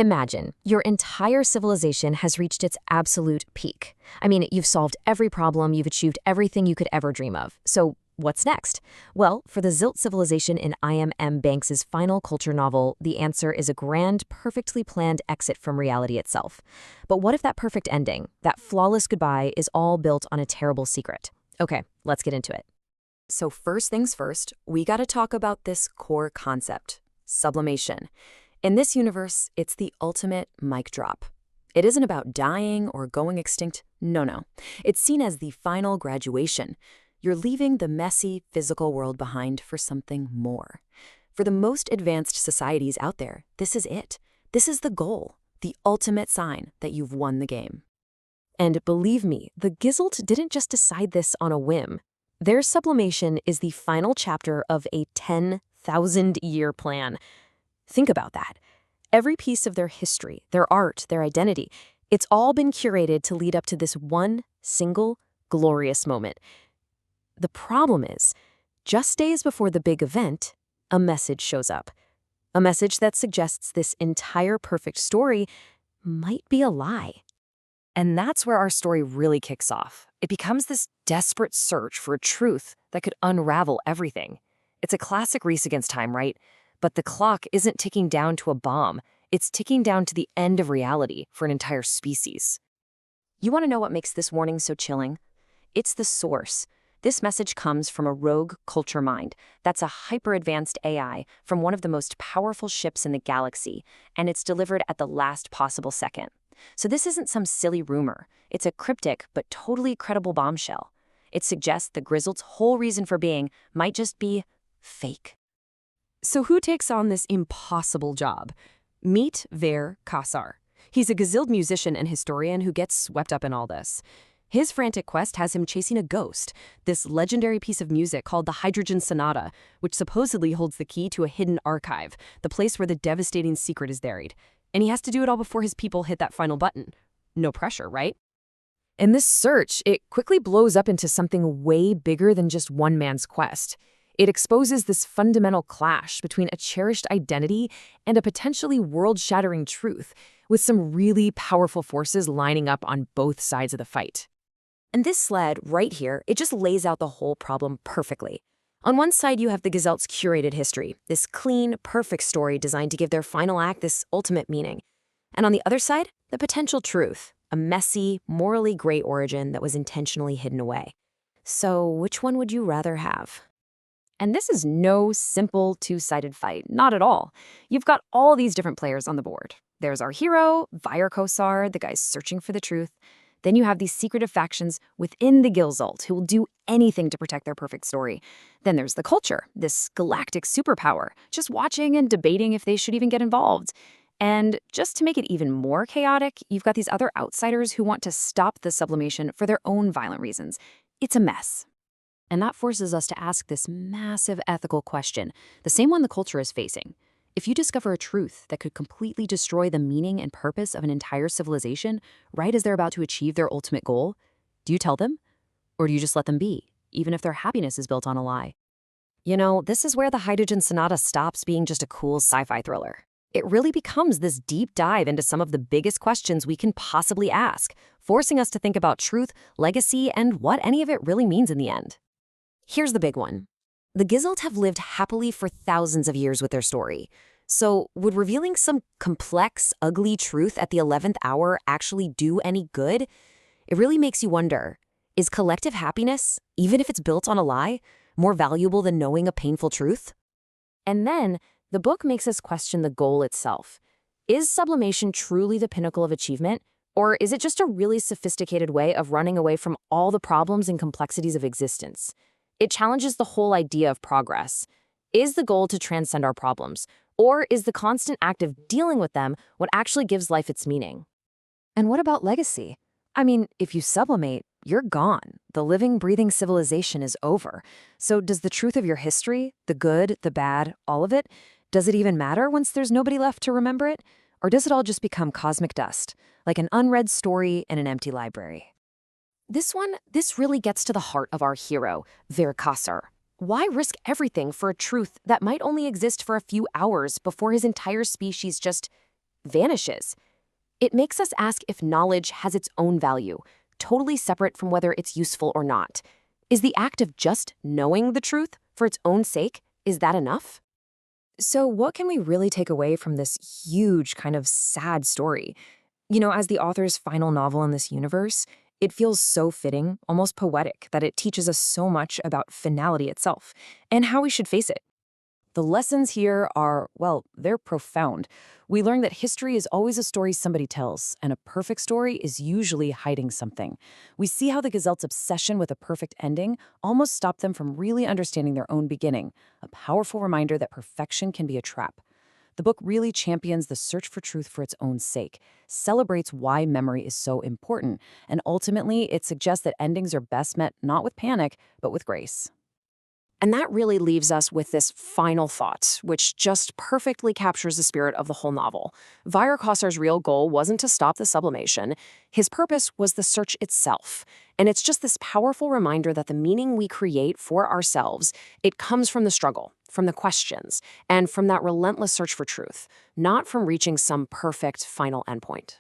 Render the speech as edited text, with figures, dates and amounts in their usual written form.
Imagine, your entire civilization has reached its absolute peak. I mean, you've solved every problem, you've achieved everything you could ever dream of. So what's next? Well, for the Gzilt civilization in Iain M. Banks's final culture novel, the answer is a grand, perfectly planned exit from reality itself. But what if that perfect ending, that flawless goodbye, is all built on a terrible secret? Okay, let's get into it. So first things first, we gotta talk about this core concept, sublimation. In this universe, it's the ultimate mic drop. It isn't about dying or going extinct, no. It's seen as the final graduation. You're leaving the messy, physical world behind for something more. For the most advanced societies out there, this is it. This is the goal, the ultimate sign that you've won the game. And believe me, the Gzilt didn't just decide this on a whim. Their sublimation is the final chapter of a 10,000-year plan. Think about that. Every piece of their history, their art, their identity, it's all been curated to lead up to this one single glorious moment. The problem is, just days before the big event, a message shows up. A message that suggests this entire perfect story might be a lie. And that's where our story really kicks off. It becomes this desperate search for a truth that could unravel everything. It's a classic race against time, right? But the clock isn't ticking down to a bomb. It's ticking down to the end of reality for an entire species. You want to know what makes this warning so chilling? It's the source. This message comes from a rogue culture mind. That's a hyper-advanced AI from one of the most powerful ships in the galaxy, and it's delivered at the last possible second. So this isn't some silly rumor. It's a cryptic but totally credible bombshell. It suggests the Gzilt's whole reason for being might just be fake. So who takes on this impossible job? Meet Vyr Cossar. He's a Gzilt musician and historian who gets swept up in all this. His frantic quest has him chasing a ghost, this legendary piece of music called the Hydrogen Sonata, which supposedly holds the key to a hidden archive, the place where the devastating secret is buried. And he has to do it all before his people hit that final button. No pressure, right? In this search, it quickly blows up into something way bigger than just one man's quest. It exposes this fundamental clash between a cherished identity and a potentially world-shattering truth, with some really powerful forces lining up on both sides of the fight. And this sled right here, it just lays out the whole problem perfectly. On one side, you have the Gzilt's curated history, this clean, perfect story designed to give their final act this ultimate meaning. And on the other side, the potential truth, a messy, morally gray origin that was intentionally hidden away. So which one would you rather have? And this is no simple two-sided fight, not at all. You've got all these different players on the board. There's our hero, Vyr Cossar, the guy searching for the truth. Then you have these secretive factions within the Gzilt who will do anything to protect their perfect story. Then there's the culture, this galactic superpower, just watching and debating if they should even get involved. And just to make it even more chaotic, you've got these other outsiders who want to stop the sublimation for their own violent reasons. It's a mess. And that forces us to ask this massive ethical question, the same one the culture is facing. If you discover a truth that could completely destroy the meaning and purpose of an entire civilization right as they're about to achieve their ultimate goal, do you tell them? Or do you just let them be, even if their happiness is built on a lie? You know, this is where the Hydrogen Sonata stops being just a cool sci-fi thriller. It really becomes this deep dive into some of the biggest questions we can possibly ask, forcing us to think about truth, legacy, and what any of it really means in the end. Here's the big one. The Gzilt have lived happily for thousands of years with their story. So would revealing some complex, ugly truth at the 11th hour actually do any good? It really makes you wonder, is collective happiness, even if it's built on a lie, more valuable than knowing a painful truth? And then, the book makes us question the goal itself. Is sublimation truly the pinnacle of achievement? Or is it just a really sophisticated way of running away from all the problems and complexities of existence? It challenges the whole idea of progress. Is the goal to transcend our problems? Or is the constant act of dealing with them what actually gives life its meaning? And what about legacy? I mean, if you sublimate, you're gone. The living, breathing civilization is over. So does the truth of your history, the good, the bad, all of it, does it even matter once there's nobody left to remember it? Or does it all just become cosmic dust, like an unread story in an empty library? This really gets to the heart of our hero, Vyr Cossar. Why risk everything for a truth that might only exist for a few hours before his entire species just vanishes. It makes us ask if knowledge has its own value, totally separate from whether it's useful or not. Is the act of just knowing the truth for its own sake, is that enough? So, what can we really take away from this huge, kind of sad story? As the author's final novel in this universe, it feels so fitting, almost poetic, that it teaches us so much about finality itself and how we should face it. The lessons here are, well, they're profound. We learn that history is always a story somebody tells, and a perfect story is usually hiding something. We see how the Gzilt's obsession with a perfect ending almost stopped them from really understanding their own beginning, a powerful reminder that perfection can be a trap. The book really champions the search for truth for its own sake, celebrates why memory is so important, and ultimately it suggests that endings are best met not with panic, but with grace. And that really leaves us with this final thought, which just perfectly captures the spirit of the whole novel. Vyr Cossar's real goal wasn't to stop the sublimation. His purpose was the search itself. And it's just this powerful reminder that the meaning we create for ourselves, it comes from the struggle, from the questions, and from that relentless search for truth, not from reaching some perfect final endpoint.